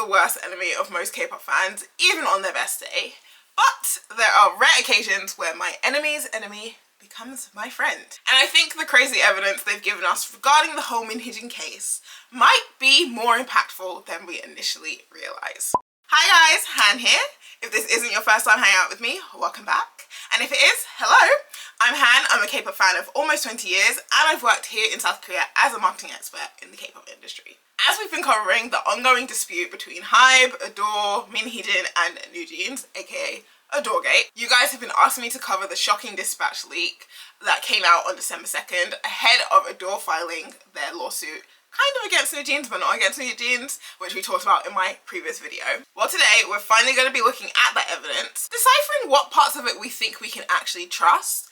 worst enemy of most K-pop fans, even on their best day. But there are rare occasions where my enemy's enemy becomes my friend. And I think the crazy evidence they've given us regarding the whole Min Hee Jin case might be more impactful than we initially realise. Hi guys, Han here. If this isn't your first time hanging out with me, welcome back. And if it is, hello. I'm Han, I'm a K-pop fan of almost 20 years and I've worked here in South Korea as a marketing expert in the K-pop industry. As we've been covering the ongoing dispute between HYBE, ADOR, Min Hee Jin and NewJeans, aka ADORgate, you guys have been asking me to cover the shocking dispatch leak that came out on December 2nd ahead of ADOR filing their lawsuit kind of against NewJeans but not against NewJeans, which we talked about in my previous video. Well, today we're finally going to be looking at that evidence, deciphering what parts of it we think we can actually trust,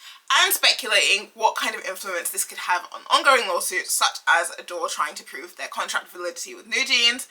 and speculating what kind of influence this could have on ongoing lawsuits such as ADOR trying to prove their contract validity with NewJeans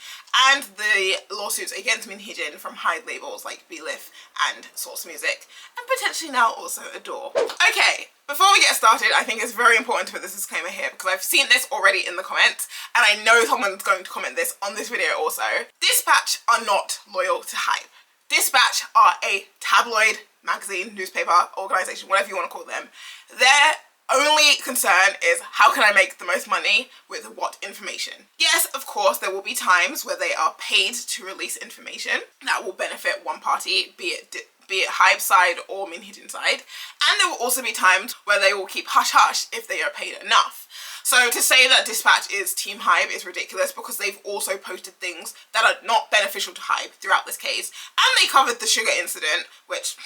and the lawsuits against Min Hee Jin from HYBE labels like BELIFT and Source Music, and potentially now also ADOR. Okay, before we get started, I think it's very important to put this disclaimer here because I've seen this already in the comments and I know someone's going to comment this on this video also. Dispatch are not loyal to HYBE. Dispatch are a tabloid, magazine, newspaper, organisation, whatever you want to call them. Their only concern is how can I make the most money with what information. Yes, of course, there will be times where they are paid to release information that will benefit one party, be it HYBE side or Min Hee Jin side, and there will also be times where they will keep hush-hush if they are paid enough. So to say that Dispatch is Team HYBE is ridiculous because they've also posted things that are not beneficial to HYBE throughout this case, and they covered the sugar incident, which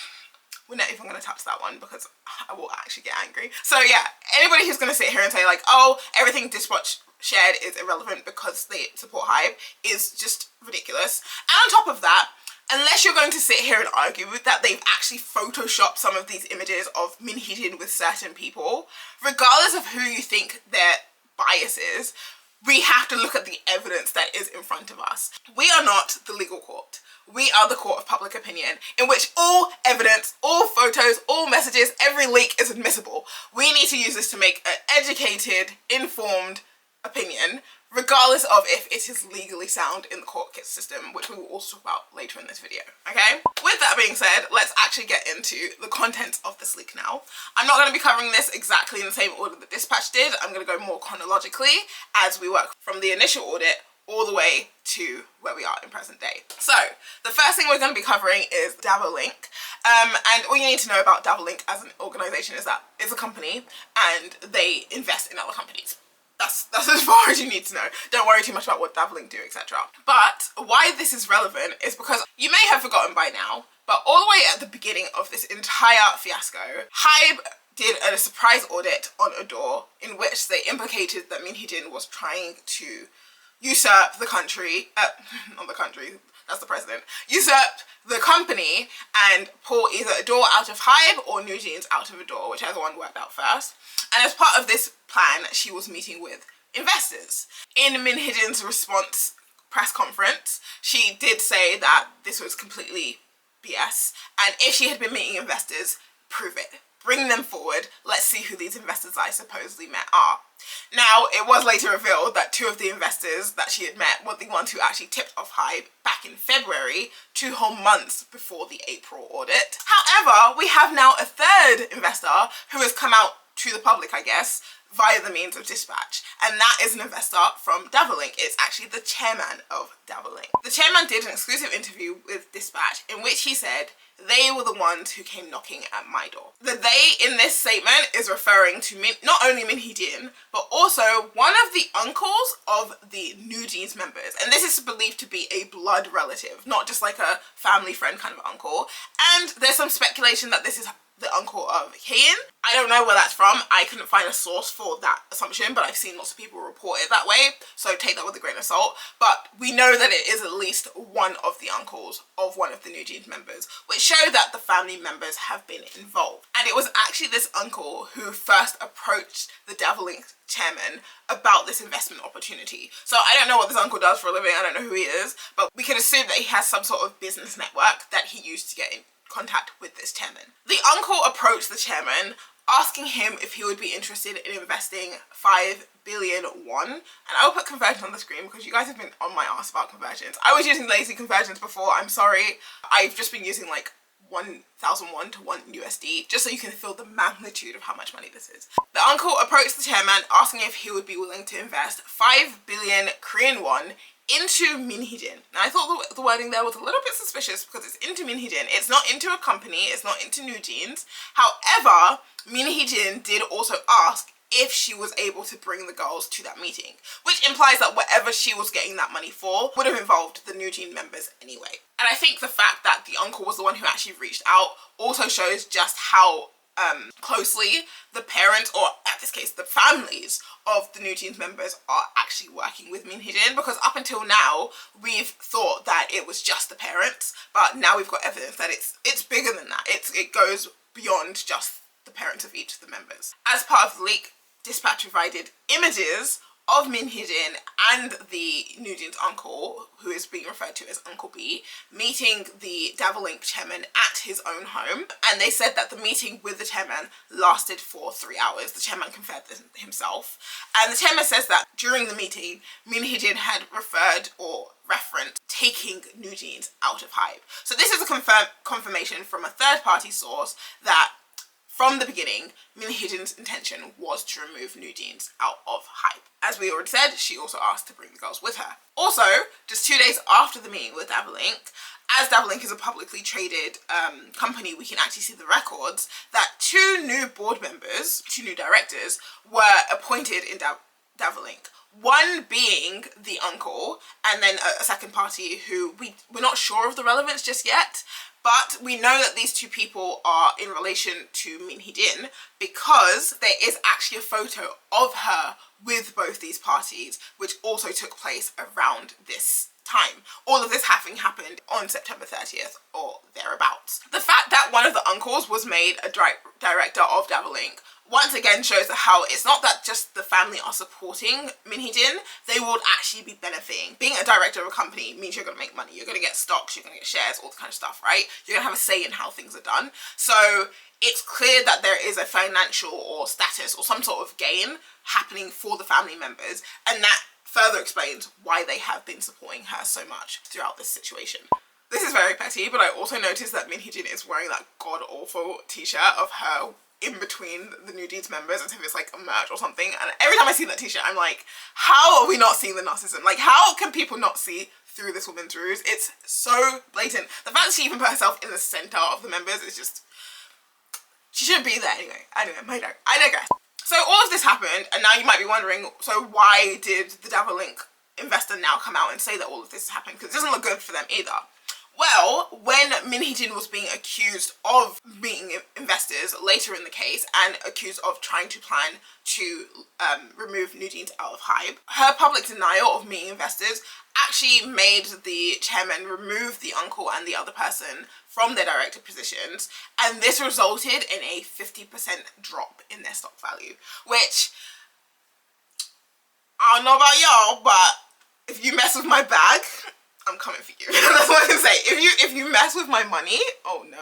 we're not even going to touch that one because I will actually get angry. So yeah, anybody who's going to sit here and say like, oh, everything Dispatch shared is irrelevant because they support HYBE is just ridiculous. And on top of that, unless you're going to sit here and argue that they've actually photoshopped some of these images of Min Hee Jin with certain people, regardless of who you think their bias is, we have to look at the evidence that is in front of us. We are not the legal court. We are the court of public opinion, in which all evidence, all photos, all messages, every leak is admissible. We need to use this to make an educated, informed opinion, regardless of if it is legally sound in the court system, which we will also talk about later in this video, okay? With that being said, let's actually get into the contents of this leak now. I'm not going to be covering this exactly in the same order that Dispatch did. I'm going to go more chronologically as we work from the initial audit all the way to where we are in present day. So, the first thing we're going to be covering is Davolink. And all you need to know about Davolink as an organisation is that it's a company and they invest in other companies. That's as far as you need to know. Don't worry too much about what Davolink do, etc. But why this is relevant is because you may have forgotten by now, but all the way at the beginning of this entire fiasco, HYBE did a surprise audit on ADOR in which they implicated that Min Hee Jin was trying to usurp the country, not the country, that's the president, usurped the company and pull either ADOR out of HYBE or NewJeans out of ADOR, whichever one worked out first. And as part of this plan, she was meeting with investors. In Min Hee Jin's response press conference, she did say that this was completely BS, and if she had been meeting investors, prove it. Bring them forward. Let's see who these investors I supposedly met are. Now, it was later revealed that two of the investors that she had met were the ones who actually tipped off HYBE back in February, 2 whole months before the April audit. However, we have now a third investor who has come out to the public, I guess, via the means of Dispatch, and that is an investor from Davolink. It's actually the chairman of Davolink. The chairman did an exclusive interview with Dispatch in which he said they were the ones who came knocking at my door. The they in this statement is referring to not only Min Hee Jin, but also one of the uncles of the NewJeans members. And this is believed to be a blood relative, not just like a family friend kind of uncle. And there's some speculation that this is the uncle of Heejin. I don't know where that's from. I couldn't find a source for that assumption, but I've seen lots of people report it that way, so take that with a grain of salt. But we know that it is at least one of the uncles of one of the NewJeans members, which show that the family members have been involved. And it was actually this uncle who first approached the Davolink chairman about this investment opportunity. So I don't know what this uncle does for a living, I don't know who he is, but we can assume that he has some sort of business network that he used to get in contact with this chairman. The uncle approached the chairman asking him if he would be interested in investing 5 billion won. And I'll put conversions on the screen because you guys have been on my ass about conversions. I was using lazy conversions before, I'm sorry. I've just been using like 1,001 to 1 USD, just so you can feel the magnitude of how much money this is. The uncle approached the chairman asking if he would be willing to invest 5 billion Korean won into Min Hee Jin. Now I thought the wording there was a little bit suspicious because it's into Min Hee Jin. It's not into a company, it's not into NewJeans. However, Min Hee Jin did also ask if she was able to bring the girls to that meeting, which implies that whatever she was getting that money for would have involved the NewJeans members anyway. And I think the fact that the uncle was the one who actually reached out also shows just how closely the parents, or at this case the families of the NewJeans members, are actually working with Min Hee Jin, because up until now we've thought that it was just the parents, but now we've got evidence that it's bigger than that. It goes beyond just the parents of each of the members. As part of the leak, Dispatch provided images of Min Hee Jin and the NewJeans uncle, who is being referred to as Uncle B, meeting the Davolink Chairman at his own home. And they said that the meeting with the chairman lasted for 3 hours. The chairman confirmed this himself. And the chairman says that during the meeting, Min Hee Jin had referred or referenced taking NewJeans out of HYBE. So this is a confirmation from a third-party source that from the beginning, Min Hee Jin's intention was to remove NewJeans out of HYBE. As we already said, she also asked to bring the girls with her. Also, just 2 days after the meeting with Davolink, as Davolink is a publicly traded company, we can actually see the records that 2 new board members, 2 new directors, were appointed in Davolink. One being the uncle, and then a second party who we're not sure of the relevance just yet. But we know that these 2 people are in relation to Min Hee Jin because there is actually a photo of her with both these parties, which also took place around this time. All of this happened on September 30th or thereabouts. The fact that one of the uncles was made a director of Davolink once again shows how it's not that just the family are supporting Min Hee Jin, they will actually be benefiting. Being a director of a company means you're going to make money, you're going to get stocks, you're going to get shares, all that kind of stuff, right? You're going to have a say in how things are done. So it's clear that there is a financial or status or some sort of gain happening for the family members, and that further explains why they have been supporting her so much throughout this situation. This is very petty, but I also noticed that Min Hee Jin is wearing that god-awful t-shirt of her in between the NewJeans members, as if it's like a merch or something. And every time I see that t-shirt, I'm like, how are we not seeing the narcissism? Like, how can people not see through this woman's ruse? It's so blatant. The fact that she even put herself in the center of the members is just, she shouldn't be there anyway. I digress. So all of this happened, and now you might be wondering, so why did the Davolink investor now come out and say that all of this happened? Because it doesn't look good for them either. Well, when Min Hee Jin was being accused of meeting investors later in the case and accused of trying to plan to remove NewJeans out of HYBE, her public denial of meeting investors actually made the chairman remove the uncle and the other person from their director positions, and this resulted in a 50% drop in their stock value, which, I don't know about y'all, but if you mess with my bag, I'm coming for you. That's what I can say. If you mess with my money, oh no,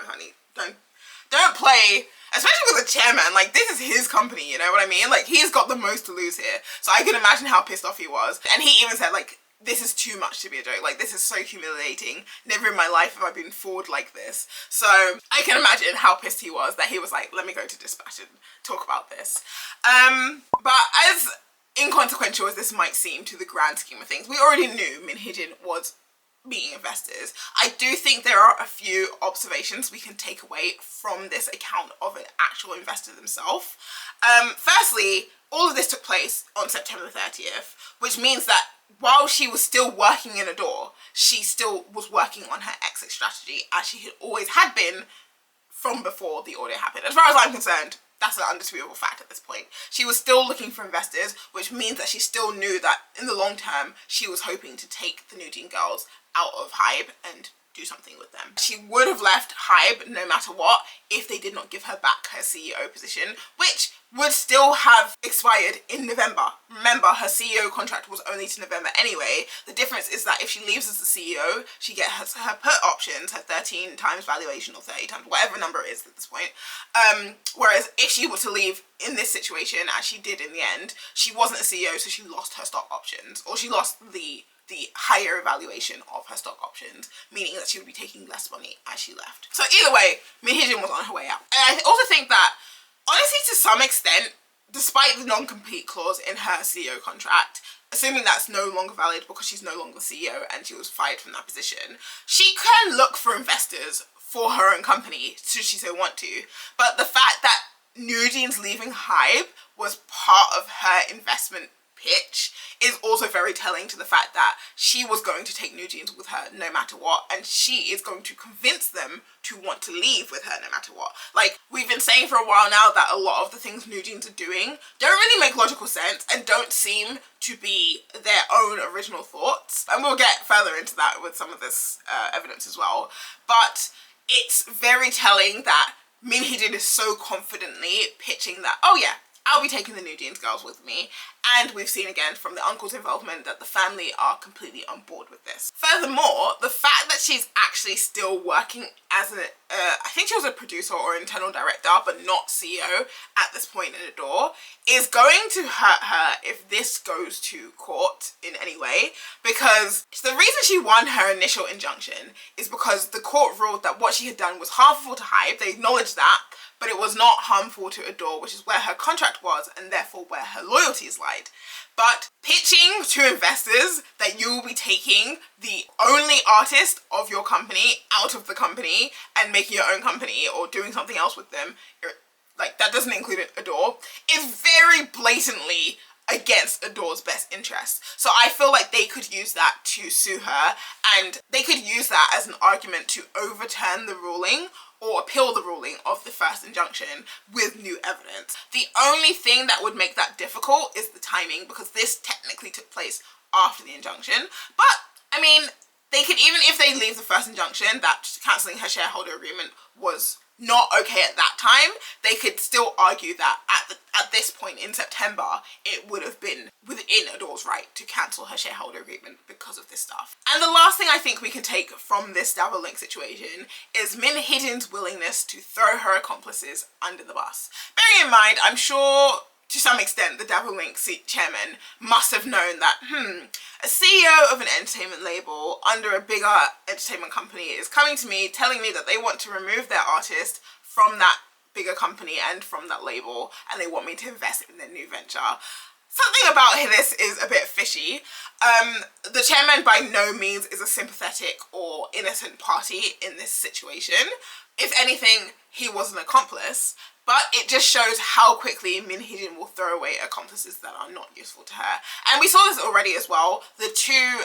honey, don't play, especially with a chairman. Like, this is his company, you know what I mean? Like, he's got the most to lose here, so I can imagine how pissed off he was. And he even said, like, this is too much to be a joke. Like, this is so humiliating. Never in my life have I been fooled like this. So I can imagine how pissed he was that he was like, let me go to Dispatch and talk about this. But as inconsequential as this might seem to the grand scheme of things, we already knew Min Hee Jin was meeting investors. I do think there are a few observations we can take away from this account of an actual investor themselves. Firstly, all of this took place on September 30th, which means that while she was still working in ADOR, she still was working on her exit strategy, as she had always had been from before the audit happened. As far as I'm concerned, that's an undisputable fact at this point. She was still looking for investors, which means that she still knew that in the long term, she was hoping to take the NewJeans girls out of HYBE and do something with them. She would have left HYBE no matter what if they did not give her back her CEO position, which would still have expired in November. Remember, her CEO contract was only to November anyway. The difference is that if she leaves as the CEO, she gets her put options, her 13 times valuation or 30 times, whatever number it is at this point. Whereas if she were to leave in this situation, as she did in the end, she wasn't a CEO, so she lost her stock options, or she lost the higher evaluation of her stock options, meaning that she would be taking less money as she left. So either way, Min Hee Jin was on her way out. And I also think that, honestly, to some extent, despite the non-compete clause in her CEO contract, assuming that's no longer valid because she's no longer CEO and she was fired from that position, she can look for investors for her own company should she so want to. But the fact that NewJeans leaving HYBE was part of her investment pitch is also very telling to the fact that she was going to take NewJeans with her no matter what, and she is going to convince them to want to leave with her no matter what. Like, we've been saying for a while now that a lot of the things NewJeans are doing don't really make logical sense and don't seem to be their own original thoughts, and we'll get further into that with some of this evidence as well. But it's very telling that Min Hee Jin is so confidently pitching that, oh yeah, I'll be taking the NewJeans girls with me. And we've seen again from the uncle's involvement that the family are completely on board with this. Furthermore, the fact that she's actually still working as I think she was a producer or internal director, but not CEO at this point in ADOR, is going to hurt her if this goes to court in any way, because the reason she won her initial injunction is because the court ruled that what she had done was harmful to HYBE. They acknowledged that, but it was not harmful to ADOR, which is where her contract was and therefore where her loyalties lied. But pitching to investors that you will be taking the only artist of your company out of the company and making your own company or doing something else with them, like that doesn't include ADOR, is very blatantly against ADOR's best interest. So I feel like they could use that to sue her, and they could use that as an argument to overturn the ruling or appeal the ruling of the first injunction with new evidence. The only thing that would make that difficult is the timing, because this technically took place after the injunction. But I mean, they could, even if they leave the first injunction, that cancelling her shareholder agreement was not okay at that time, they could still argue that at this point in September, it would have been within ADOR's right to cancel her shareholder agreement because of this stuff. And the last thing I think we can take from this Davolink situation is Min Hee Jin's willingness to throw her accomplices under the bus. Bearing in mind, I'm sure to some extent the Davolink chairman must have known that, a CEO of an entertainment label under a bigger entertainment company is coming to me telling me that they want to remove their artist from that bigger company and from that label, and they want me to invest in their new venture. Something about this is a bit fishy. The chairman by no means is a sympathetic or innocent party in this situation. If anything, he was an accomplice. But it just shows how quickly Min Hee Jin will throw away accomplices that are not useful to her. And we saw this already as well. The two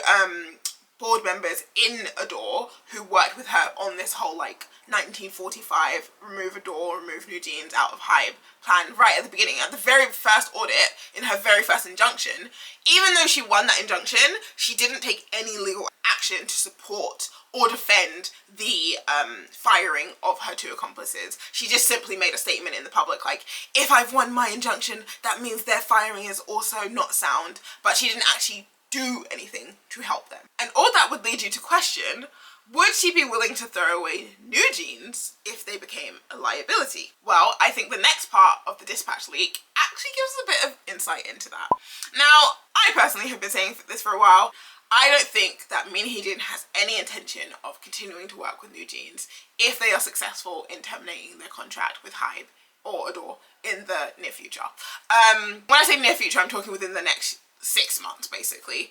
board members in ADOR who worked with her on this whole like 1945 remove ADOR, remove NewJeans out of HYBE plan right at the beginning, at the very first audit, in her very first injunction. Even though she won that injunction, she didn't take any legal action to support or defend the firing of her two accomplices. She just simply made a statement in the public like, if I've won my injunction, that means their firing is also not sound. But she didn't actually do anything to help them. And all that would lead you to question, would she be willing to throw away NewJeans if they became a liability? Well, I think the next part of the dispatch leak actually gives us a bit of insight into that. Now, I personally have been saying this for a while. I don't think that Min Hee Jin has any intention of continuing to work with NewJeans if they are successful in terminating their contract with HYBE or ADOR in the near future. When I say near future, I'm talking within the next 6 months, basically.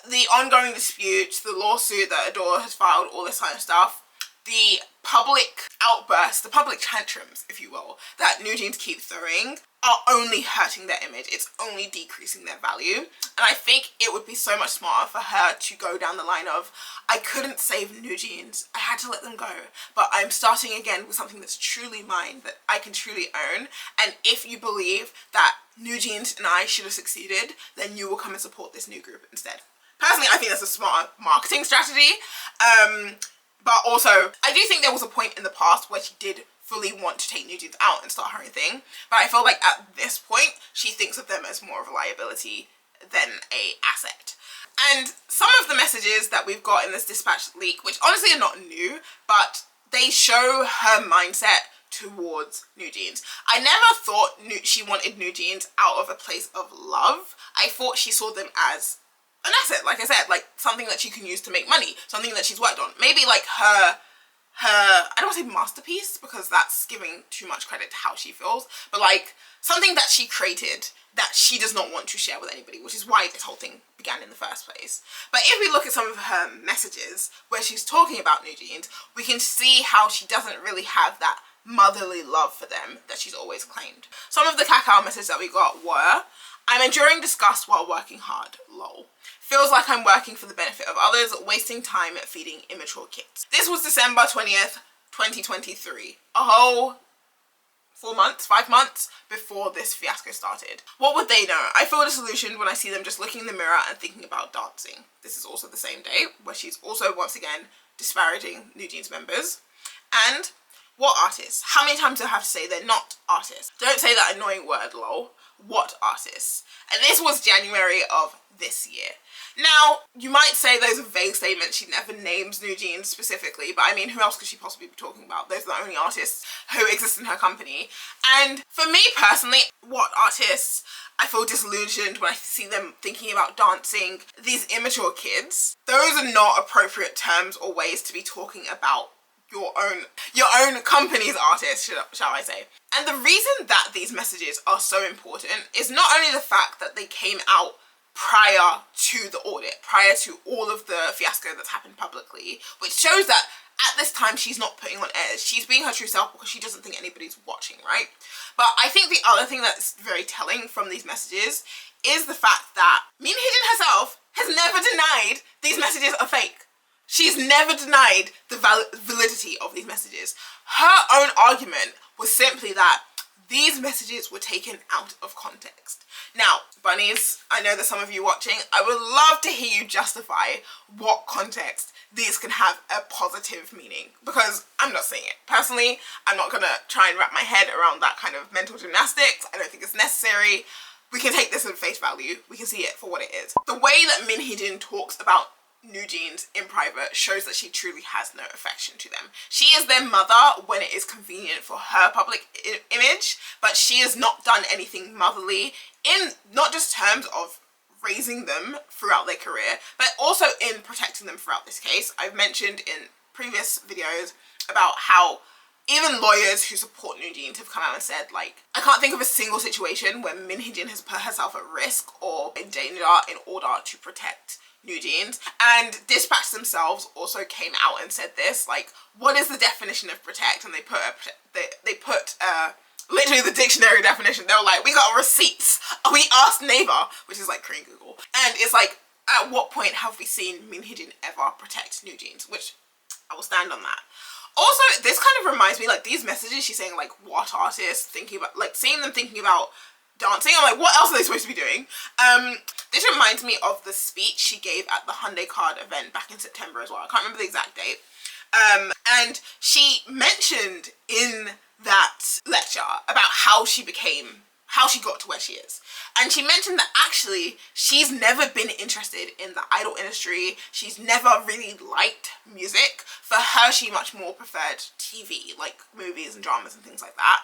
The ongoing disputes, the lawsuit that ADOR has filed, all this kind of stuff, the public outbursts, the public tantrums, if you will, that NewJeans keep throwing are only hurting their image. It's only decreasing their value. And I think it would be so much smarter for her to go down the line of, I couldn't save NewJeans, I had to let them go, but I'm starting again with something that's truly mine, that I can truly own. And if you believe that NewJeans and I should have succeeded, then you will come and support this new group instead. Personally, I think that's a smart marketing strategy. But also, I do think there was a point in the past where she did fully want to take NewJeans out and start her own thing. But I feel like at this point, she thinks of them as more of a liability than a asset. And some of the messages that we've got in this dispatch leak, which honestly are not new, but they show her mindset towards NewJeans. I never thought she wanted NewJeans out of a place of love. I thought she saw them as an asset, like I said, like something that she can use to make money, something that she's worked on. Maybe like her I don't want to say masterpiece because that's giving too much credit to how she feels, but like something that she created that she does not want to share with anybody, which is why this whole thing began in the first place. But if we look at some of her messages where she's talking about NewJeans, we can see how she doesn't really have that motherly love for them that she's always claimed. Some of the cacao messages that we got were, I'm enduring disgust while working hard, lol. Feels like I'm working for the benefit of others, wasting time at feeding immature kids. This was December 20th, 2023. A whole 5 months before this fiasco started. What would they know? I feel disillusioned when I see them just looking in the mirror and thinking about dancing. This is also the same day where she's also once again disparaging NewJeans members. And what artists? How many times do I have to say they're not artists? Don't say that annoying word, lol. What artists? And this was January of this year. Now, you might say those are vague statements. She never names NewJeans specifically, but I mean, who else could she possibly be talking about? Those are the only artists who exist in her company. And for me personally, what artists? I feel disillusioned when I see them thinking about dancing. These immature kids, those are not appropriate terms or ways to be talking about your own company's artist, shall I say. And the reason that these messages are so important is not only the fact that they came out prior to the audit, prior to all of the fiasco that's happened publicly, which shows that at this time she's not putting on airs. She's being her true self because she doesn't think anybody's watching, right? But I think the other thing that's very telling from these messages is the fact that Min Hee Jin herself has never denied these messages are fake. She's never denied the validity of these messages. Her own argument was simply that these messages were taken out of context. Now, bunnies, I know that some of you watching, I would love to hear you justify what context these can have a positive meaning, because I'm not seeing it. Personally, I'm not gonna try and wrap my head around that kind of mental gymnastics. I don't think it's necessary. We can take this at face value. We can see it for what it is. The way that Min Hee Jin talks about NewJeans in private shows that she truly has no affection to them. She is their mother when it is convenient for her public image, but she has not done anything motherly in not just terms of raising them throughout their career, but also in protecting them throughout this case. I've mentioned in previous videos about how even lawyers who support NewJeans have come out and said, like, I can't think of a single situation where Min Hee Jin has put herself at risk or in danger in order to protect NewJeans. And Dispatch themselves also came out and said this, like, what is the definition of protect? And they put literally the dictionary definition. They were like, we got receipts, we asked neighbor, which is like Korean Google. And it's like, at what point have we seen Min Hee Jin ever protect NewJeans? Which I will stand on that. Also, this kind of reminds me, like, these messages she's saying, like, what artists, thinking about, like, seeing them thinking about dancing. I'm like, what else are they supposed to be doing? This reminds me of the speech she gave at the Hyundai Card event back in September as well. I can't remember the exact date. And she mentioned in that lecture about how she got to where she is. And she mentioned that actually she's never been interested in the idol industry. She's never really liked music. For her, she much more preferred TV, like movies and dramas and things like that.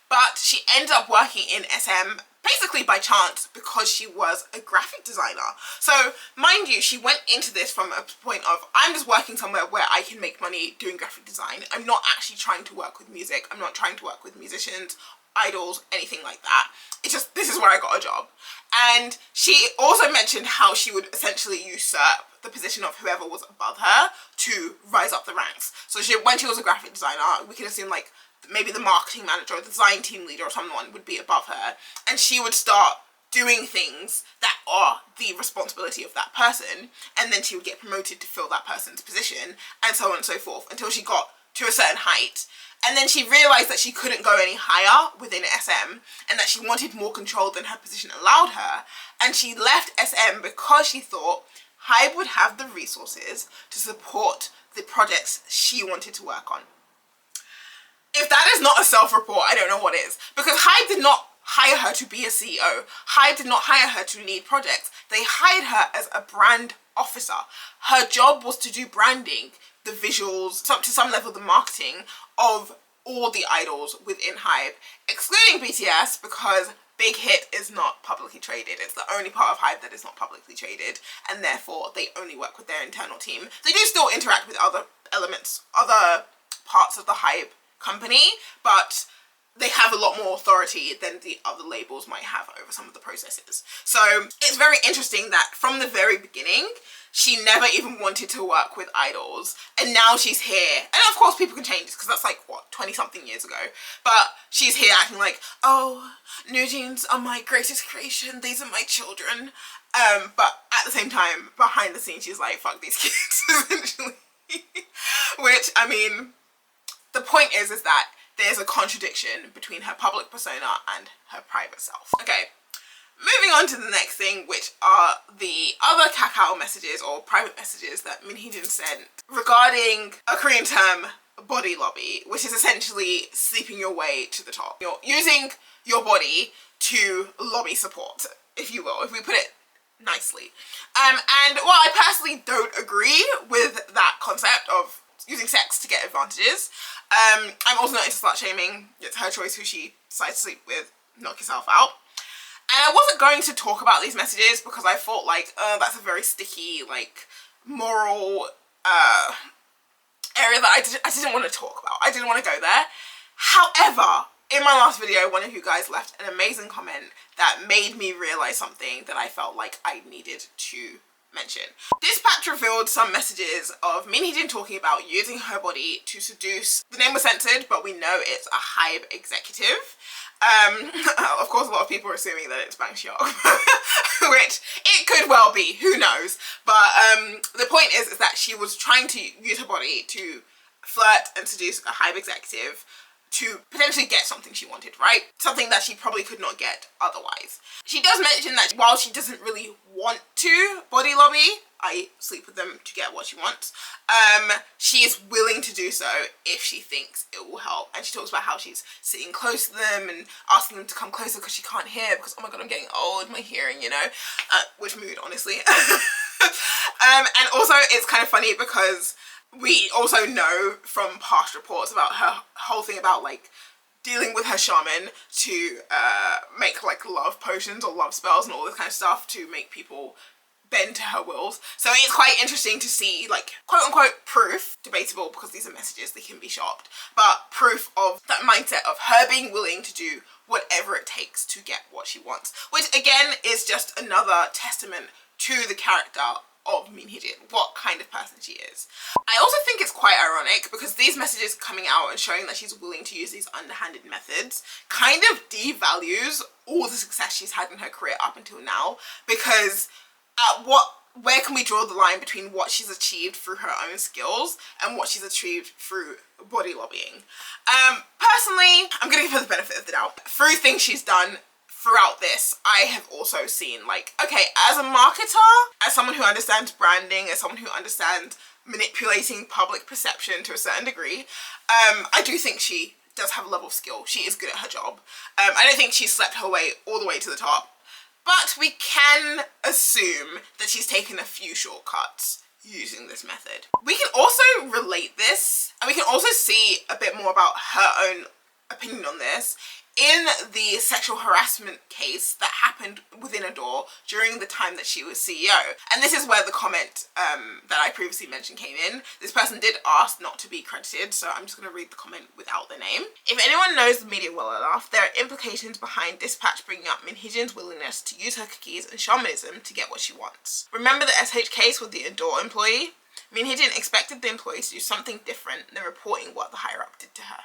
But she ended up working in SM basically by chance because she was a graphic designer. So mind you, she went into this from a point of, I'm just working somewhere where I can make money doing graphic design. I'm not actually trying to work with music. I'm not trying to work with musicians, idols, anything like that. It's just, this is where I got a job. And she also mentioned how she would essentially usurp the position of whoever was above her to rise up the ranks. So when she was a graphic designer, we can assume like maybe the marketing manager or the design team leader or someone would be above her, and she would start doing things that are the responsibility of that person, and then she would get promoted to fill that person's position, and so on and so forth, until she got to a certain height. And then she realized that she couldn't go any higher within SM, and that she wanted more control than her position allowed her, and she left SM because she thought HYBE would have the resources to support the projects she wanted to work on. If that is not a self-report, I don't know what is. Because HYBE did not hire her to be a CEO. HYBE did not hire her to lead projects. They hired her as a brand officer. Her job was to do branding, the visuals, to some level the marketing of all the idols within HYBE, excluding BTS because Big Hit is not publicly traded. It's the only part of HYBE that is not publicly traded, and therefore they only work with their internal team. They do still interact with other elements, other parts of the HYBE company, but they have a lot more authority than the other labels might have over some of the processes. So it's very interesting that from the very beginning, she never even wanted to work with idols, and now she's here. And of course people can change because that's like, what, 20 something years ago. But she's here acting like, oh, NewJeans are my greatest creation, these are my children. But at the same time, behind the scenes, she's like, fuck these kids, essentially. Which, I mean, the point is that there's a contradiction between her public persona and her private self. Okay, moving on to the next thing, which are the other Kakao messages or private messages that Min Hee Jin sent regarding a Korean term, body lobby, which is essentially sleeping your way to the top. You're using your body to lobby support, if you will, if we put it nicely. And while I personally don't agree with that concept of using sex to get advantages, I'm also not into slut shaming. It's her choice who she decides to sleep with. Knock yourself out. And I wasn't going to talk about these messages because I thought like, that's a very sticky, like, moral area that I didn't want to talk about. I didn't want to go there. However, in my last video, one of you guys left an amazing comment that made me realize something that I felt like I needed to mention. Dispatch revealed some messages of Min Hee Jin talking about using her body to seduce. The name was censored, but we know it's a HYBE executive. Of course, a lot of people are assuming that it's Bang Seok, which it could well be, who knows. But the point is that she was trying to use her body to flirt and seduce a HYBE executive to potentially get something she wanted, right? Something that she probably could not get otherwise. She does mention that while she doesn't really want to body lobby, i.e. sleep with them to get what she wants, she is willing to do so if she thinks it will help. And she talks about how she's sitting close to them and asking them to come closer because she can't hear because, oh my god, I'm getting old, my hearing, you know? Which mood, honestly. And also it's kind of funny because we also know from past reports about her whole thing about like dealing with her shaman to make like love potions or love spells and all this kind of stuff to make people bend to her wills. So it's quite interesting to see like quote unquote proof, debatable because these are messages, they can be shopped, but proof of that mindset of her being willing to do whatever it takes to get what she wants, which again is just another testament to the character of Min Hee Jin, what kind of person she is. I also think it's quite ironic because these messages coming out and showing that she's willing to use these underhanded methods kind of devalues all the success she's had in her career up until now, because where can we draw the line between what she's achieved through her own skills and what she's achieved through body lobbying? Personally, I'm gonna give her the benefit of the doubt. Through things she's done throughout this, I have also seen like, okay, as a marketer, as someone who understands branding, as someone who understands manipulating public perception to a certain degree, I do think she does have a level of skill. She is good at her job. I don't think she slept her way all the way to the top, but we can assume that she's taken a few shortcuts using this method. We can also relate this, and we can also see a bit more about her own opinion on this in the sexual harassment case that happened within ADOR during the time that she was CEO. And this is where the comment that I previously mentioned came in. This person did ask not to be credited, so I'm just going to read the comment without the name. If anyone knows the media well enough, there are implications behind Dispatch bringing up Min Hee Jin's willingness to use her cookies and shamanism to get what she wants. Remember the SH case with the ADOR employee? Min Hee Jin expected the employee to do something different than reporting what the higher up did to her.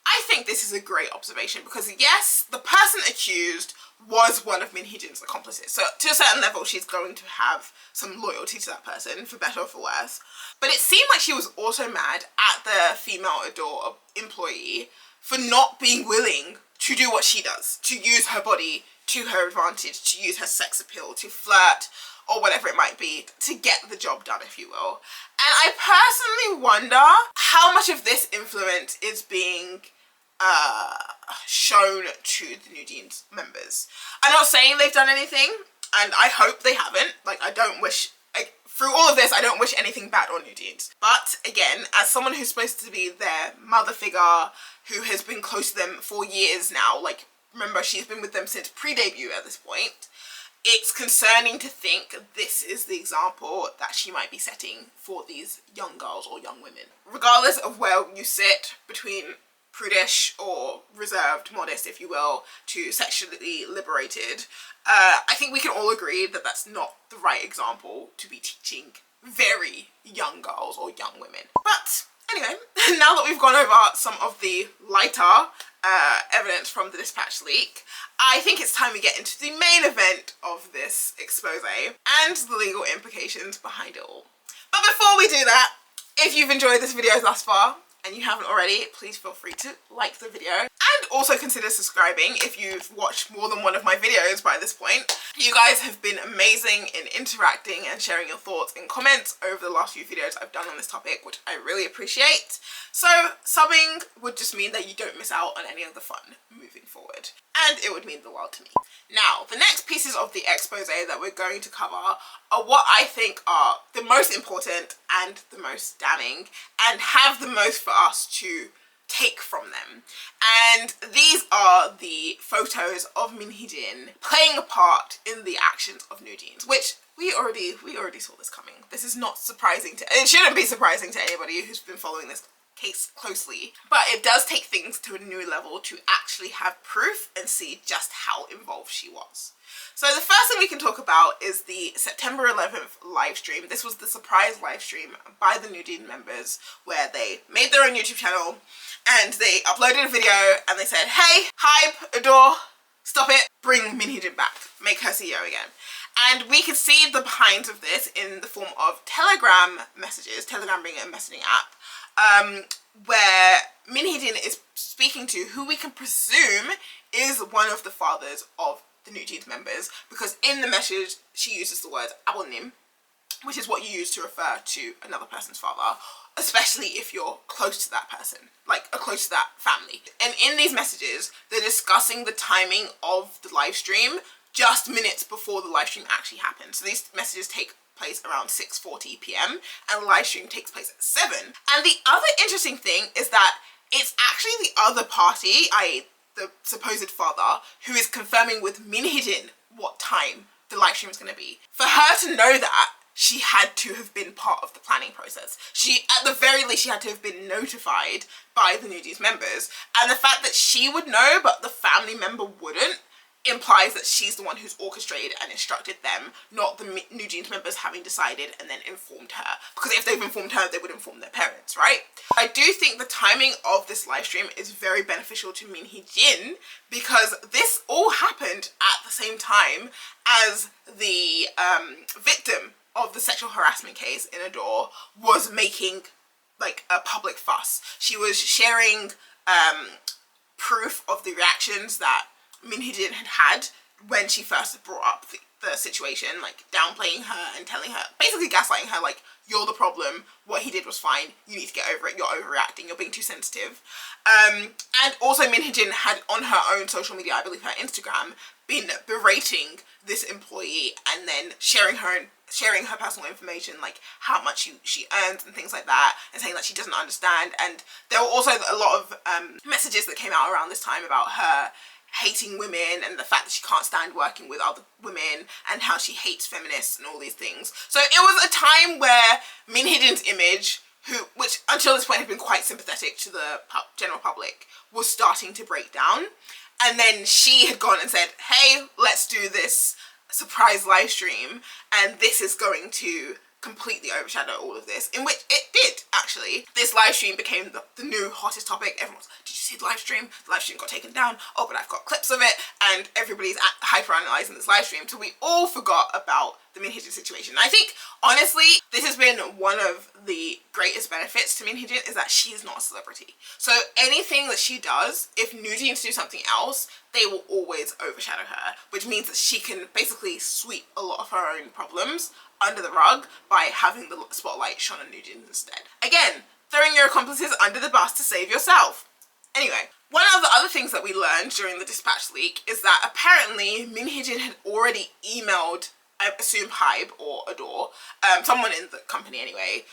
I think this is a great observation because yes, the person accused was one of Min Hee Jin's accomplices. So to a certain level, she's going to have some loyalty to that person, for better or for worse. But it seemed like she was also mad at the female ADOR employee for not being willing to do what she does, to use her body to her advantage, to use her sex appeal, to flirt or whatever it might be to get the job done, if you will. And I personally wonder how much of this influence is being shown to the NewJeans members. I'm not saying they've done anything, and I hope they haven't. Like, I don't wish, like, through all of this, I don't wish anything bad on NewJeans. But again, as someone who's supposed to be their mother figure, who has been close to them for years now, like, remember, she's been with them since pre-debut at this point, it's concerning to think this is the example that she might be setting for these young girls or young women. Regardless of where you sit between prudish or reserved, modest, if you will, to sexually liberated, I think we can all agree that that's not the right example to be teaching very young girls or young women. But anyway, now that we've gone over some of the lighter evidence from the dispatch leak, I think it's time we get into the main event of this expose and the legal implications behind it all. But before we do that, if you've enjoyed this video thus far, and you haven't already, please feel free to like the video and also consider subscribing if you've watched more than one of my videos by this point. You guys have been amazing in interacting and sharing your thoughts in comments over the last few videos I've done on this topic, which I really appreciate. So subbing would just mean that you don't miss out on any of the fun moving forward, and it would mean the world to me. Now, the next pieces of the expose that we're going to cover are what I think are the most important and the most damning and have the most for us to take from them. And these are the photos of Min Hee Jin playing a part in the actions of NewJeans, which we already saw this coming. This is not surprising to, it shouldn't be surprising to anybody who's been following this case closely, but it does take things to a new level to actually have proof and see just how involved she was. So the first thing we can talk about is the September 11th live stream. This was the surprise live stream by the NewJeans members where they made their own YouTube channel and they uploaded a video and they said, hey, HYBE, ADOR, stop it, bring Min Hee Jin back, make her CEO again. And we can see the behinds of this in the form of Telegram messages, Telegram being a messaging app, where Min Hee Jin is speaking to who we can presume is one of the fathers of the NewJeans members, because in the message she uses the word abonim, which is what you use to refer to another person's father, especially if you're close to that person, like close to that family. And in these messages, they're discussing the timing of the live stream just minutes before the live stream actually happens. So these messages take place around 6:40 p.m. and the live stream takes place at 7. And the other interesting thing is that it's actually the other party, i.e. the supposed father, who is confirming with Min Hee Jin what time the live stream is going to be. For her to know that, she had to have been part of the planning process. At the very least, she had to have been notified by the NewJeans members. And the fact that she would know, but the family member wouldn't, implies that she's the one who's orchestrated and instructed them, not the NewJeans members having decided and then informed her. Because if they've informed her, they would inform their parents, right? I do think the timing of this live stream is very beneficial to Min Hee Jin, because this all happened at the same time as the victim of the sexual harassment case in ADOR was making like a public fuss. She was sharing proof of the reactions that Min Hee Jin had when she first brought up the situation, like downplaying her and telling her, basically gaslighting her, like, you're the problem, what he did was fine, you need to get over it, you're overreacting, you're being too sensitive. And also Min Hee Jin had on her own social media, I believe her Instagram, been berating this employee and then sharing her personal information, like how much she earns and things like that, and saying that she doesn't understand. And there were also a lot of messages that came out around this time about her hating women and the fact that she can't stand working with other women and how she hates feminists and all these things. So it was a time where Min Hee Jin's image, which until this point had been quite sympathetic to the general public, was starting to break down. And then she had gone and said, hey, let's do this surprise live stream and this is going to completely overshadow all of this, in which it did, actually. This live stream became the new hottest topic. Everyone's, did you see the live stream? The live stream got taken down. Oh, but I've got clips of it. And everybody's hyper-analysing this live stream. So we all forgot about the Min Hee Jin situation. I think, honestly, this has been one of the greatest benefits to Min Hee Jin, is that she is not a celebrity. So anything that she does, if NewJeans do something else, they will always overshadow her, which means that she can basically sweep a lot of her own problems under the rug by having the spotlight shone on NewJeans instead. Again, throwing your accomplices under the bus to save yourself. Anyway, one of the other things that we learned during the dispatch leak is that apparently Min Hee Jin had already emailed, I assume HYBE or ADOR, someone in the company anyway,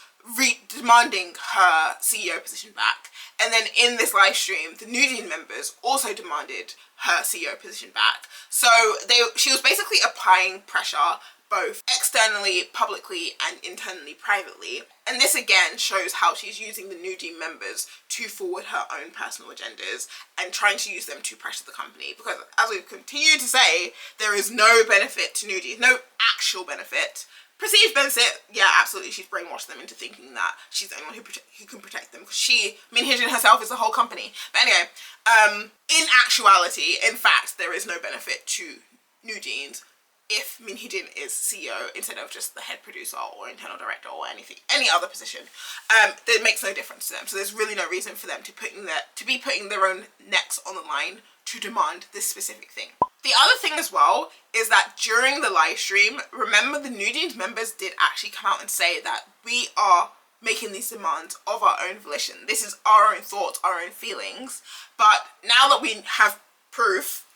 demanding her CEO position back. And then in this live stream, the NewJeans members also demanded her CEO position back. So she was basically applying pressure both externally, publicly, and internally, privately. And this again shows how she's using the NewJeans members to forward her own personal agendas and trying to use them to pressure the company. Because as we've continued to say, there is no benefit to NewJeans, no actual benefit. Perceived benefit, yeah, absolutely, she's brainwashed them into thinking that she's the only one who can protect them, because she, Min Hee Jin herself, is the whole company. But anyway, in actuality, in fact, there is no benefit to NewJeans if Min Hee Jin is CEO instead of just the head producer or internal director or any other position. That makes no difference to them. So there's really no reason for them to be putting their own necks on the line to demand this specific thing. The other thing as well is that during the live stream, remember the NewJeans members did actually come out and say that we are making these demands of our own volition. This is our own thoughts, our own feelings. But now that we have proof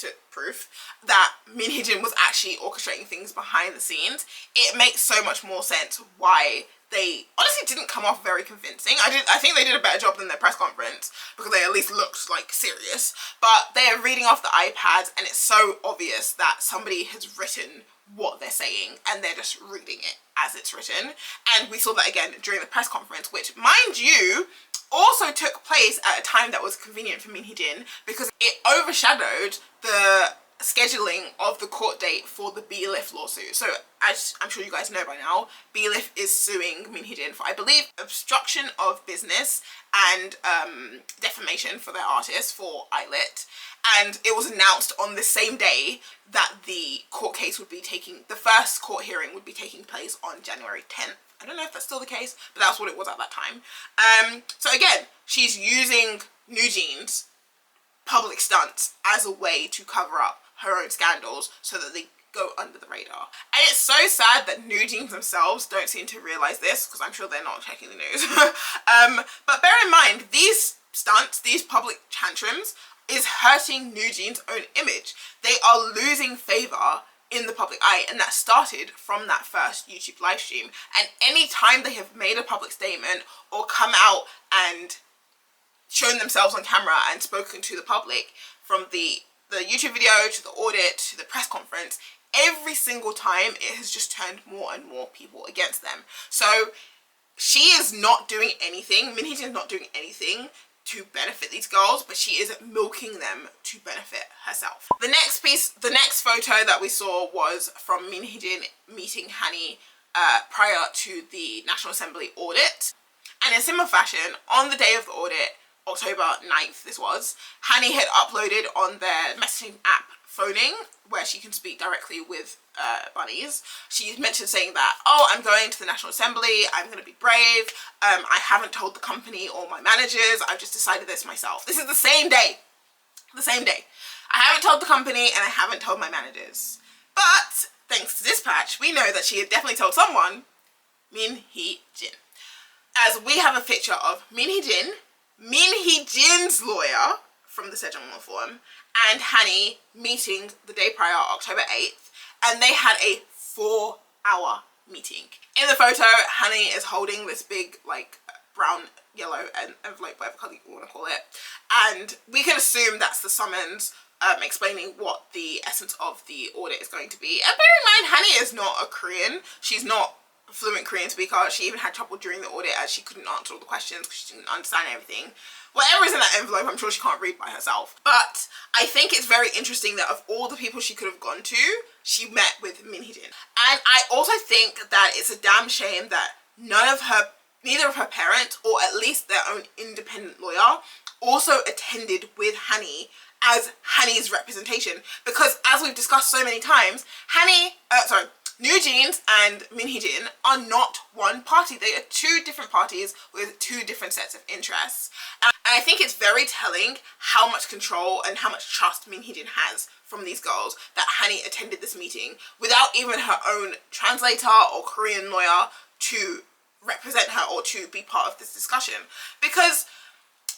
that Min Hee Jin was actually orchestrating things behind the scenes, it makes so much more sense why they honestly didn't come off very convincing. I think they did a better job than their press conference, because they at least looked like serious. But they are reading off the iPads and it's so obvious that somebody has written what they're saying and they're just reading it as it's written. And we saw that again during the press conference, which, mind you, also took place at a time that was convenient for Min Hee Jin, because it overshadowed the scheduling of the court date for the BELIFT lawsuit. So as I'm sure you guys know by now, BELIFT is suing Min Hee Jin for, I believe, obstruction of business and defamation for their artist, for Audit. And it was announced on the same day that the court case would be the first court hearing would be taking place on January 10th. I don't know if that's still the case, but that's what it was at that time. So again, she's using NewJeans' public stunts as a way to cover up her own scandals so that they go under the radar. And it's so sad that NewJeans themselves don't seem to realize this, because I'm sure they're not checking the news. But bear in mind, these stunts, these public tantrums, is hurting NewJeans' own image. They are losing favor in the public eye, and that started from that first YouTube live stream. And any time they have made a public statement or come out and shown themselves on camera and spoken to the public, from the YouTube video to the audit to the press conference, every single time it has just turned more and more people against them. So she is not doing anything, Min Hee Jin is not doing anything to benefit these girls, but she is milking them to benefit herself. The next photo that we saw was from Min Hee Jin meeting Hanni prior to the National Assembly audit. And in similar fashion, on the day of the audit, October 9th this was, Hanni had uploaded on their messaging app Phoning, where she can speak directly with bunnies. She mentioned saying that, oh, I'm going to the National Assembly, I'm going to be brave, I haven't told the company or my managers, I've just decided this myself. This is the same day. I haven't told the company and I haven't told my managers. But thanks to Dispatch, we know that she had definitely told someone, Min Hee Jin. As we have a picture of Min Hee Jin, Min Hee Jin's lawyer from the Sejong Law Forum, and Hanni meeting the day prior, October 8th, and they had a 4-hour meeting. In the photo, Hanni is holding this big, like, brown, yellow envelope, whatever colour you want to call it, and we can assume that's the summons explaining what the essence of the audit is going to be. And bear in mind, Hanni is not a Korean. She's not fluent Korean speaker. She even had trouble during the audit as she couldn't answer all the questions because she didn't understand everything. Whatever is in that envelope, I'm sure she can't read by herself. But I think it's very interesting that of all the people she could have gone to, she met with Min Hee Jin. And I also think that it's a damn shame that neither of her parents, or at least their own independent lawyer, also attended with Hanni as Hanni's representation. Because as we've discussed so many times, NewJeans and Min Hee Jin are not one party. They are two different parties with two different sets of interests. And I think it's very telling how much control and how much trust Min Hee Jin has from these girls that Hanni attended this meeting without even her own translator or Korean lawyer to represent her or to be part of this discussion. Because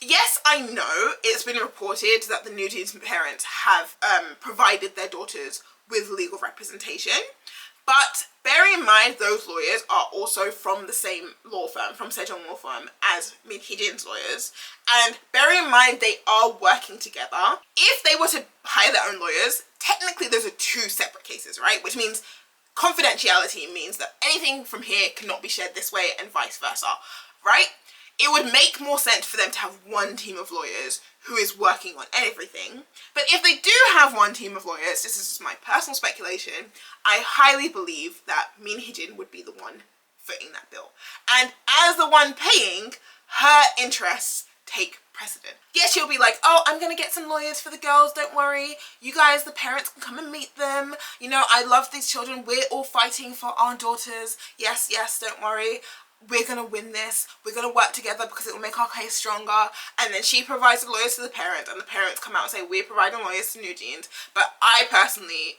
yes, I know it's been reported that the NewJeans parents have provided their daughters with legal representation. But bearing in mind those lawyers are also from the same law firm, from Sejong Law Firm, as Min Hee Jin's lawyers. And bearing in mind they are working together, if they were to hire their own lawyers, technically those are two separate cases, right? Which means confidentiality means that anything from here cannot be shared this way and vice versa, right? It would make more sense for them to have one team of lawyers who is working on everything. But if they do have one team of lawyers, this is just my personal speculation, I highly believe that Min Hee Jin would be the one footing that bill. And as the one paying, her interests take precedent. Yes, she'll be like, oh, I'm gonna get some lawyers for the girls, don't worry. You guys, the parents, can come and meet them. You know, I love these children. We're all fighting for our daughters. Yes, yes, don't worry. We're gonna win this. We're gonna work together because it will make our case stronger. And then she provides the lawyers to the parents, and the parents come out and say, we're providing lawyers to NewJeans. But I personally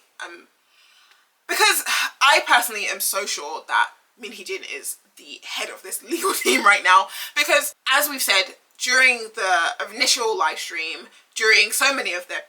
am so sure that Min Hee Jin is the head of this legal team right now, because as we've said during the initial live stream, during so many of their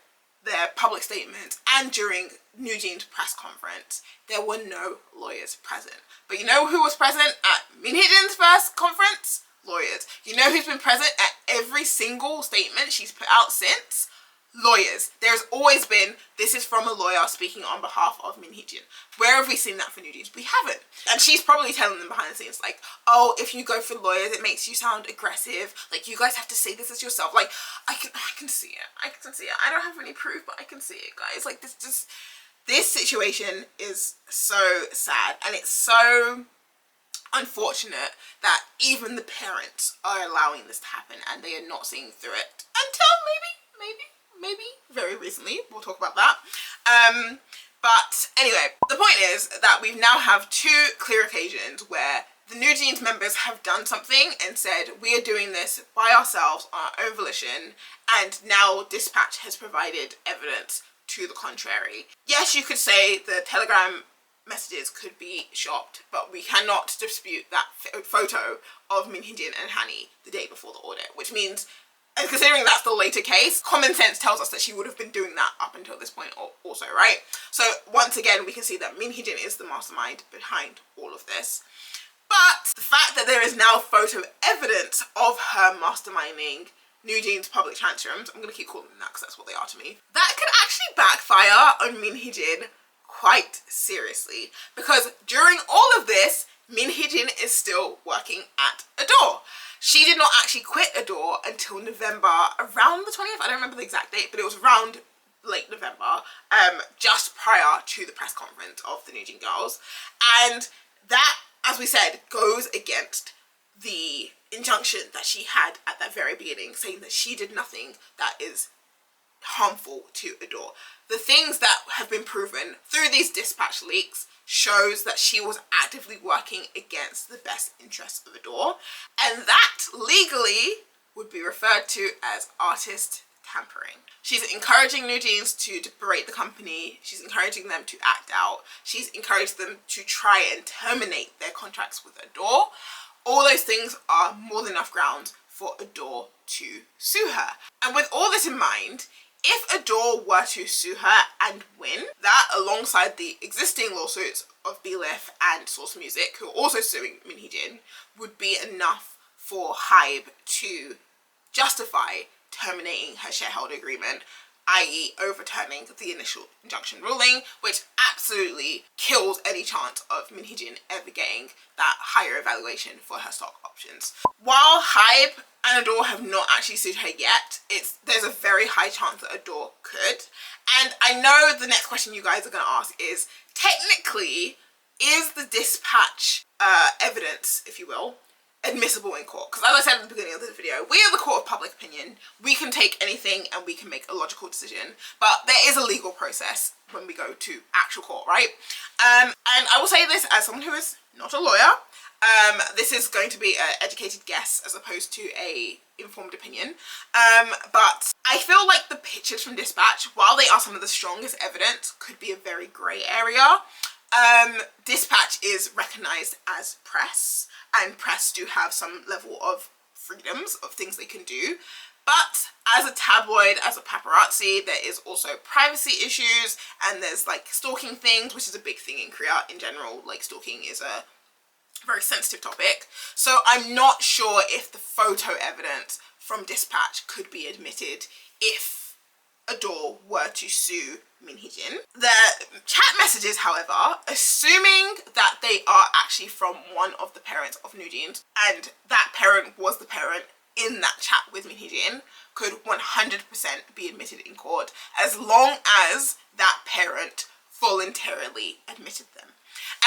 public statements, and during NewJeans' press conference, there were no lawyers present. But you know who was present at Min Hee Jin's first conference? Lawyers. You know who's been present at every single statement she's put out since? Lawyers. There's always been, this is from a lawyer speaking on behalf of Min Hee Jin. Where have we seen that for NewJeans? We haven't. And she's probably telling them behind the scenes, like, oh, if you go for lawyers, it makes you sound aggressive. Like, you guys have to say this as yourself. Like, I can see it. I can see it. I don't have any proof, but I can see it, guys. Like, this situation is so sad, and it's so unfortunate that even the parents are allowing this to happen and they are not seeing through it until maybe very recently. We'll talk about that. But anyway, the point is that we now have two clear occasions where the NewJeans members have done something and said, we are doing this by ourselves on our own volition, and now Dispatch has provided evidence to the contrary. Yes, you could say the Telegram messages could be shopped, but we cannot dispute that photo of Min Hee Jin and Hanni the day before the audit, which means, and considering that's the later case, common sense tells us that she would have been doing that up until this point also, right? So once again, we can see that Min Hee Jin is the mastermind behind all of this. But the fact that there is now photo evidence of her masterminding NewJeans' public tantrums, I'm going to keep calling them that because that's what they are to me, that could actually backfire on Min Hee Jin quite seriously. Because during all of this, Min Hee Jin is still working at ADOR. She did not actually quit ADOR until November, around the 20th, I don't remember the exact date, but it was around late November, just prior to the press conference of the NewJeans girls. And that, as we said, goes against the injunction that she had at that very beginning, saying that she did nothing that is harmful to ADOR. The things that have been proven through these dispatch leaks shows that she was actively working against the best interests of ADOR, and that legally would be referred to as artist tampering. She's encouraging NewJeans to berate the company. She's encouraging them to act out. She's encouraged them to try and terminate their contracts with ADOR. All those things are more than enough grounds for ADOR to sue her. And with all this in mind, if ADOR were to sue her and win, that alongside the existing lawsuits of BELIFT and Source Music, who are also suing Min Hee Jin, would be enough for HYBE to justify terminating her shareholder agreement i.e. overturning the initial injunction ruling, which absolutely kills any chance of Min Hee Jin ever getting that higher evaluation for her stock options. While HYBE and ADOR have not actually sued her yet, there's a very high chance that ADOR could. And I know the next question you guys are going to ask is, technically, is the dispatch evidence, if you will, admissible in court? Because as I said at the beginning of this video, we are the court of public opinion. We can take anything and we can make a logical decision, but there is a legal process when we go to actual court, right? And I will say this as someone who is not a lawyer. This is going to be an educated guess as opposed to a informed opinion, but I feel like the pictures from dispatch, while they are some of the strongest evidence, could be a very grey area. Dispatch is recognised as press, and press do have some level of freedoms of things they can do, but as a tabloid, as a paparazzi, there is also privacy issues, and there's like stalking things, which is a big thing in Korea in general. Like, stalking is a very sensitive topic, so I'm not sure if the photo evidence from dispatch could be admitted if ADOR were to sue Min Hee Jin. The chat messages, however, assuming that they are actually from one of the parents of NewJeans, and that parent was the parent in that chat with Min Hee Jin, could 100% be admitted in court, as long as that parent voluntarily admitted them.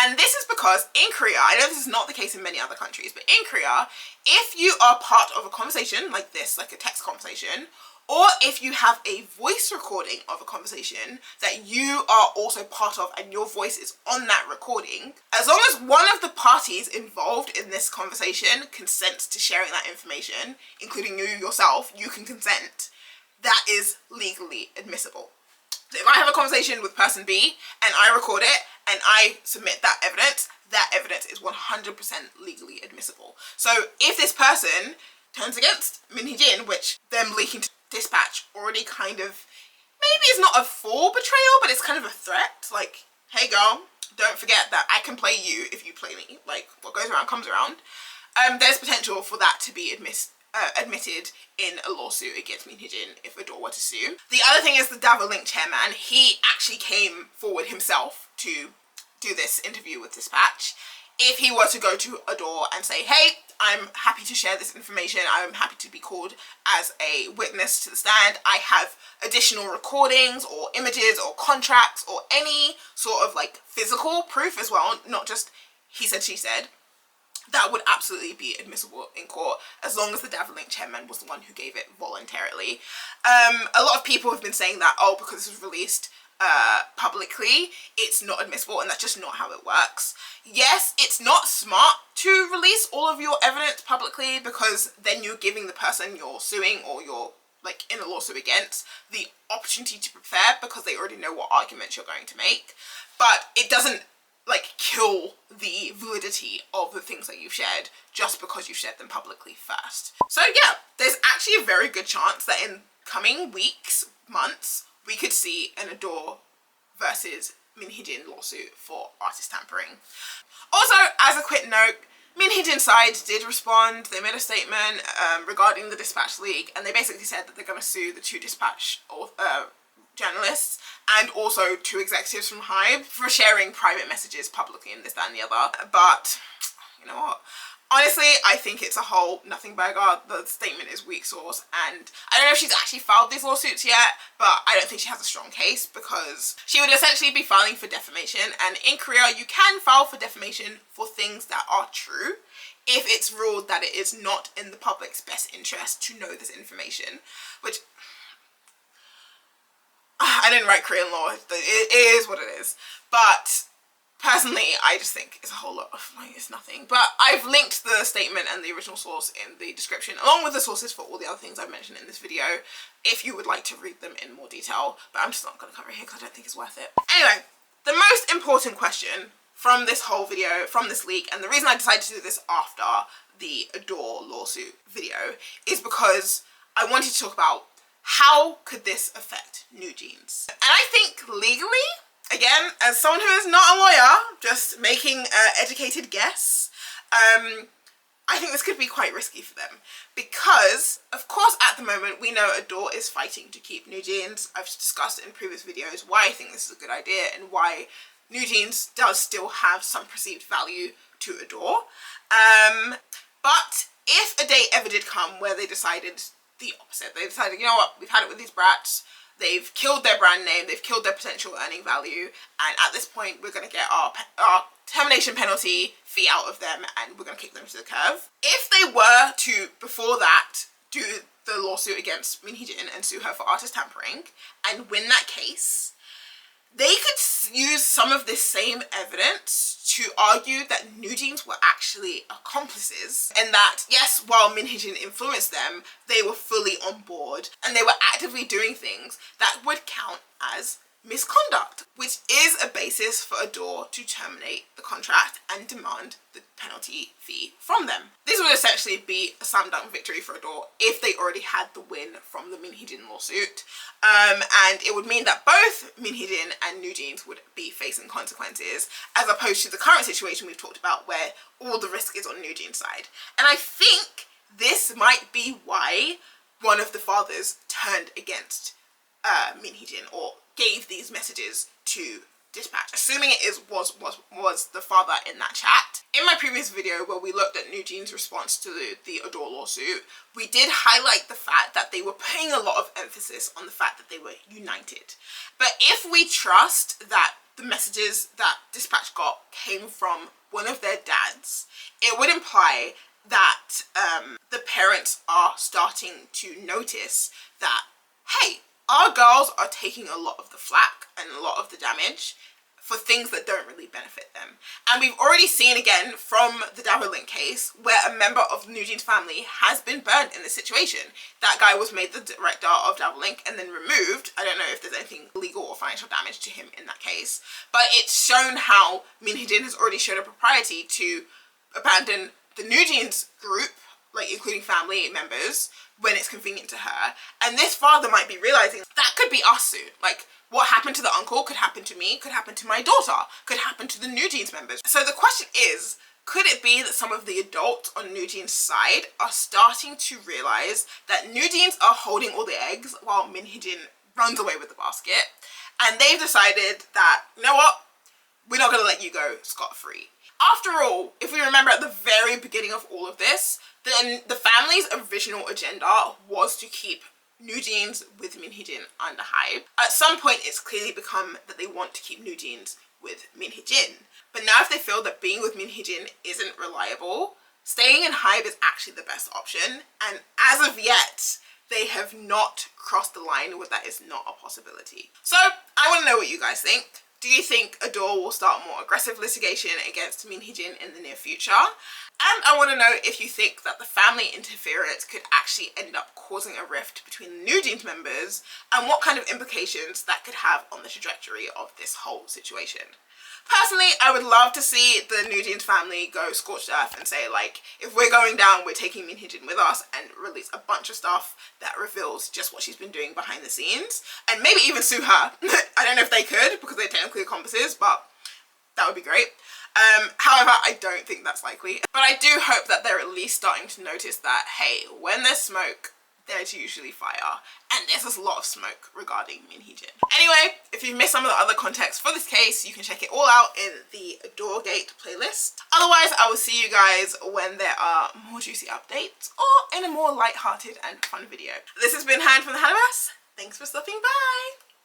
And this is because in Korea, I know this is not the case in many other countries, but in Korea, if you are part of a conversation like this, like a text conversation, or if you have a voice recording of a conversation that you are also part of and your voice is on that recording, as long as one of the parties involved in this conversation consents to sharing that information, including you yourself, you can consent, that is legally admissible. So if I have a conversation with person B and I record it and I submit that evidence is 100% legally admissible. So if this person turns against Min Hee Jin, which them leaking to dispatch already kind of, maybe it's not a full betrayal, but it's kind of a threat. Like, hey girl, don't forget that I can play you if you play me. Like, what goes around comes around. There's potential for that to be admitted in a lawsuit against Min Hee Jin if ADOR were to sue. The other thing is the Davolink Chairman. He actually came forward himself to do this interview with dispatch. If he were to go to ADOR and say, hey, I'm happy to share this information, I'm happy to be called as a witness to the stand, I have additional recordings or images or contracts or any sort of like physical proof as well, not just he said, she said, that would absolutely be admissible in court, as long as the Davolink Chairman was the one who gave it voluntarily. A lot of people have been saying that, oh, because this was released publicly, it's not admissible, and that's just not how it works. Yes, it's not smart to release all of your evidence publicly, because then you're giving the person you're suing or you're like in a lawsuit against the opportunity to prepare, because they already know what arguments you're going to make. But it doesn't like kill the validity of the things that you've shared just because you've shared them publicly first. So yeah, there's actually a very good chance that in coming weeks, months, we could see an ADOR versus Min Hee Jin lawsuit for artist tampering. Also, as a quick note, Min Hee Jin's side did respond. They made a statement regarding the dispatch leak, and they basically said that they're going to sue the two dispatch journalists and also two executives from HYBE for sharing private messages publicly and this, that and the other. But you know what? Honestly, I think it's a whole nothing burger. The statement is weak source, and I don't know if she's actually filed these lawsuits yet, but I don't think she has a strong case, because she would essentially be filing for defamation, and in Korea you can file for defamation for things that are true if it's ruled that it is not in the public's best interest to know this information, which I didn't write Korean law, it is what it is. But personally, I just think it's a whole lot of, like, it's nothing. But I've linked the statement and the original source in the description, along with the sources for all the other things I've mentioned in this video, if you would like to read them in more detail. But I'm just not going to cover it here because I don't think it's worth it. Anyway, the most important question from this whole video, from this leak, and the reason I decided to do this after the ADOR lawsuit video, is because I wanted to talk about how could this affect NewJeans. And I think legally, again, as someone who is not a lawyer, just making an educated guess, I think this could be quite risky for them because, of course, at the moment we know ADOR is fighting to keep NewJeans. I've discussed in previous videos why I think this is a good idea and why NewJeans does still have some perceived value to ADOR. But if a day ever did come where they decided the opposite, they decided, you know what, we've had it with these brats, they've killed their brand name, they've killed their potential earning value, and at this point we're going to get our termination penalty fee out of them and we're going to kick them to the curb. If they were to, before that, do the lawsuit against Min Hee Jin and sue her for artist tampering and win that case, they could use some of this same evidence to argue that NewJeans were actually accomplices and that, yes, while Min Hee Jin influenced them, they were fully on board and they were actively doing things that would count as misconduct, which is a basis for ADOR to terminate the contract and demand the penalty fee from them. This would essentially be a slam dunk victory for ADOR if they already had the win from the Min Hee Jin lawsuit, and it would mean that both Min Hee Jin and NewJeans would be facing consequences, as opposed to the current situation we've talked about where all the risk is on NewJeans' side. And I think this might be why one of the fathers turned against Min Hee Jin or gave these messages to dispatch, assuming it was the father in that chat. In my previous video where we looked at NewJeans' response to the ADOR lawsuit, we did highlight the fact that they were putting a lot of emphasis on the fact that they were united. But if we trust that the messages that dispatch got came from one of their dads, it would imply that the parents are starting to notice that, hey, our girls are taking a lot of the flack and a lot of the damage for things that don't really benefit them. And we've already seen again from the Davolink case where a member of NewJeans' family has been burned in this situation. That guy was made the director of Davolink and then removed. I don't know if there's anything legal or financial damage to him in that case, but it's shown how Min Hee Jin has already shown a propriety to abandon the NewJeans group, like including family members, when it's convenient to her. And this father might be realizing that could be us soon. Like, what happened to the uncle could happen to me, could happen to my daughter, could happen to the NewJeans members. So the question is, could it be that some of the adults on NewJeans' side are starting to realize that NewJeans are holding all the eggs while Min Hee Jin runs away with the basket, and they've decided that, you know what, we're not going to let you go scot-free. After all, if we remember at the very beginning of all of this, then the family's original agenda was to keep NewJeans with Min Hee Jin under HYBE. At some point, it's clearly become that they want to keep NewJeans with Min Hee Jin. But now if they feel that being with Min Hee Jin isn't reliable, staying in HYBE is actually the best option. And as of yet, they have not crossed the line where that is not a possibility. So I want to know what you guys think. Do you think ADOR will start more aggressive litigation against Min Hee Jin in the near future? And I want to know if you think that the family interference could actually end up causing a rift between the NewJeans members and what kind of implications that could have on the trajectory of this whole situation. Personally, I would love to see the NewJeans family go scorched earth and say, like, if we're going down, we're taking Min Hee Jin with us, and release a bunch of stuff that reveals just what she's been doing behind the scenes, and maybe even sue her. I don't know if they could, because they're technically accomplices, but that would be great. However, I don't think that's likely. But I do hope that they're at least starting to notice that, hey, when there's smoke, there's usually fire, and there's a lot of smoke regarding Min Hee Jin. Anyway, if you've missed some of the other context for this case, you can check it all out in the ADOR Gate playlist. Otherwise, I will see you guys when there are more juicy updates or in a more light-hearted and fun video. This has been Han from the Haniverse. Thanks for stopping by.